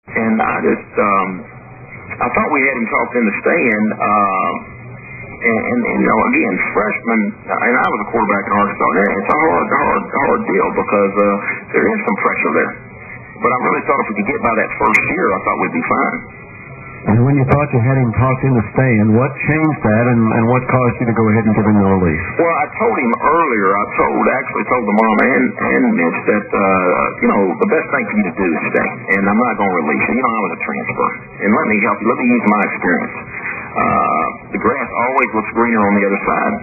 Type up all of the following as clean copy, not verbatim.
And I thought we had him talked into staying. And again, freshmen, and I was a quarterback in Arkansas. It's a hard deal because there is some pressure there. But I really thought if we could get by that first year, I thought we'd be fine. And when you thought you had him talked into staying, what changed that, and what caused you to go ahead and give him the release? Well, I told him earlier, I told the mom and Mitch that, the best thing for you to do is stay. And I'm not going to release you. I was a transfer. And let me help you. Let me use my experience. The grass always looks greener on the other side.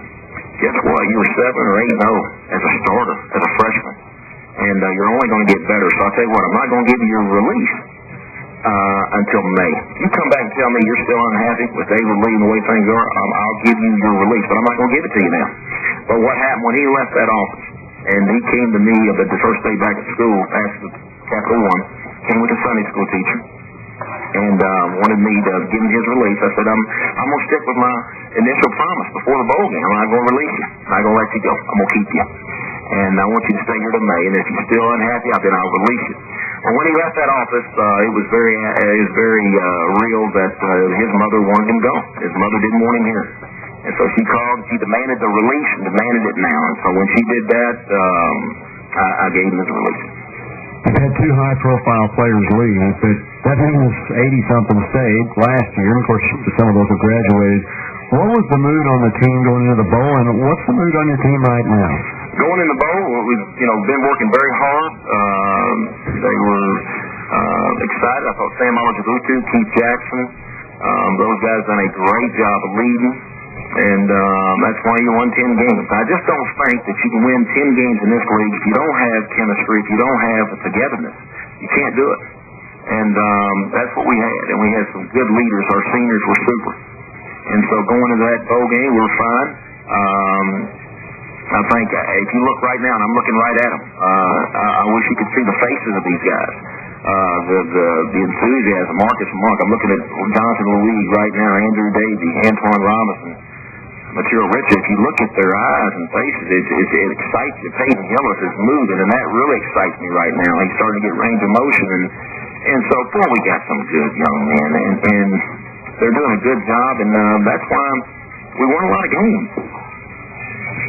Guess what? You were 7 or 8-0 as a starter, as a freshman. And you're only going to get better. So I'll tell you what, I'm not going to give you your release until May. If you come back and tell me you're still unhappy with David Lee and the way things are, I'll give you your release. But I'm not going to give it to you now. But what happened when he left that office, and he came to me the first day back at school, after Capital One, came with a Sunday school teacher, and wanted me to give him his release. I said, I'm going to stick with my initial promise before the bowl game. I'm not going to release you. I'm not going to let you go. I'm going to keep you. And I want you to stay here to May. And if you're still unhappy, then I'll release you. And when he left that office, it was very real that his mother wanted him gone. His mother didn't want him here. And so she called, she demanded the release and demanded it now. And so when she did that, I gave him his release. You've had 2 high-profile players leave, but that means 80-something stayed last year. And of course, some of those have graduated. What was the mood on the team going into the bowl, and what's the mood on your team right now? Going in the bowl, we've been working very hard. They were excited. I thought Sam Olajubutu, Keith Jackson, those guys done a great job of leading, and that's why you won 10 games. I just don't think that you can win 10 games in this league if you don't have chemistry, if you don't have togetherness. You can't do it. And that's what we had, and we had some good leaders. Our seniors were super. And so going into that bowl game, we were fine. I think if you look right now, and I'm looking right at them, I wish you could see the faces of these guys. The enthusiasm, Marcus Monk. I'm looking at Jonathan Louis right now, Andrew Davey, Antoine Robinson, Material Richard. If you look at their eyes and faces, it excites you. Peyton Hillis is moving, and that really excites me right now. He's starting to get range of motion, and so boy, we got some good young men, and they're doing a good job, and that's why we won a lot of games.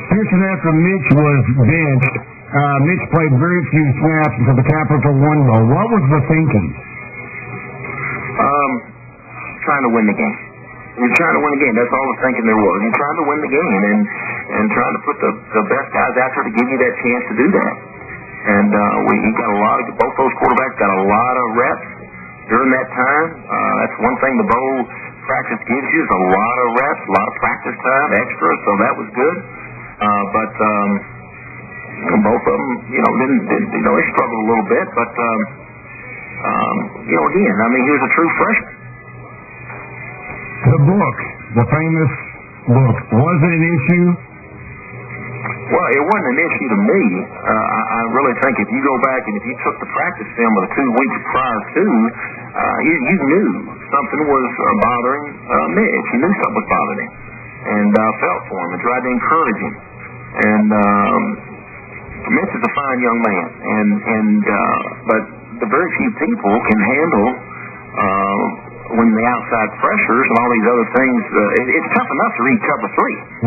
Pitching after Mitch was benched, Mitch played very few snaps until the Capital One Bowl. What was the thinking? Trying to win the game. You're trying to win the game. That's all the thinking there was. You're trying to win the game and trying to put the best guys out there to give you that chance to do that. And he got both those quarterbacks got a lot of reps during that time. That's one thing the bowl practice gives you is a lot of reps, a lot of practice time, extra. So that was good. But both of them, they struggled a little bit. But again, he was a true freshman. The book, the famous book, was it an issue? Well, it wasn't an issue to me. I really think if you go back and if you took the practice film of the 2 weeks prior to, you knew something was bothering Mitch. You knew something was bothering him, and felt for him and tried to encourage him. And Mitch is a fine young man, but the very few people can handle when the outside pressures and all these other things. It's tough enough to read cover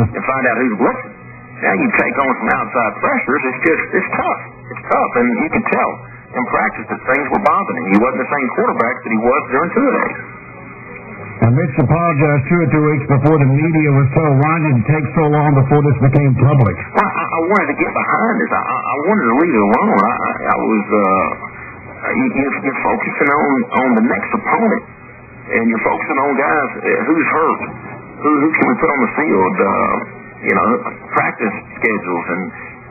3 and find out who's blitzing. Now you take on some outside pressures. It's tough. It's tough, and you can tell in practice that things were bothering him. He wasn't the same quarterback that he was during 2-a-days. And Mitch apologized 2 or 3 weeks before the media was told, why did it take so long before this became public? Well, I wanted to get behind this. I wanted to leave it alone. I was you're focusing on the next opponent, and you're focusing on guys who's hurt, who can we put on the field, practice schedules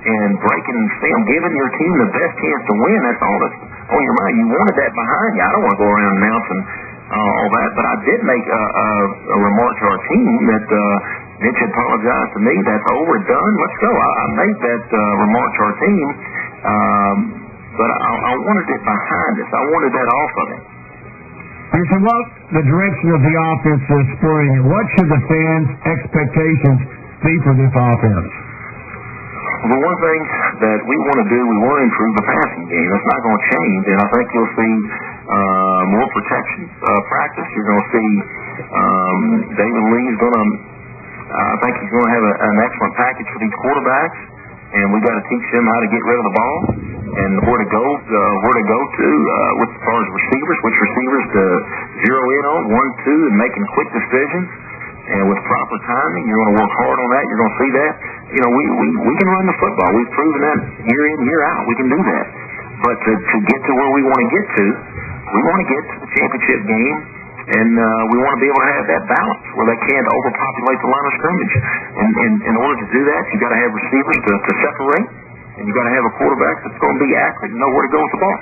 and breaking film, giving your team the best chance to win. That's all that's on your mind. You wanted that behind you. I don't want to go around announcing all that, but I did make a remark to our team that Mitch had apologized to me. That's over, done. Let's go. I made that remark to our team, but I wanted it behind us. I wanted that off of it. You said, well, the direction of the offense this spring, what should the fans' expectations be for this offense? Well, one thing that we want to do, we want to improve the passing game. That's not going to change, and I think you'll see more protection practice. You're going to see David Lee's going to, I think he's going to have an excellent package for these quarterbacks, and we've got to teach them how to get rid of the ball and where to go to with as far as receivers, which receivers to zero in on, 1, 2, and making quick decisions. And with proper timing, you're going to work hard on that. You're going to see that. You know, we can run the football. We've proven that year in, year out. We can do that. But to get to where we want to get to, we want to get to the championship game, and we want to be able to have that balance where they can't overpopulate the line of scrimmage. And in order to do that, you've got to have receivers to separate, and you've got to have a quarterback that's going to be accurate and know where to go with the ball.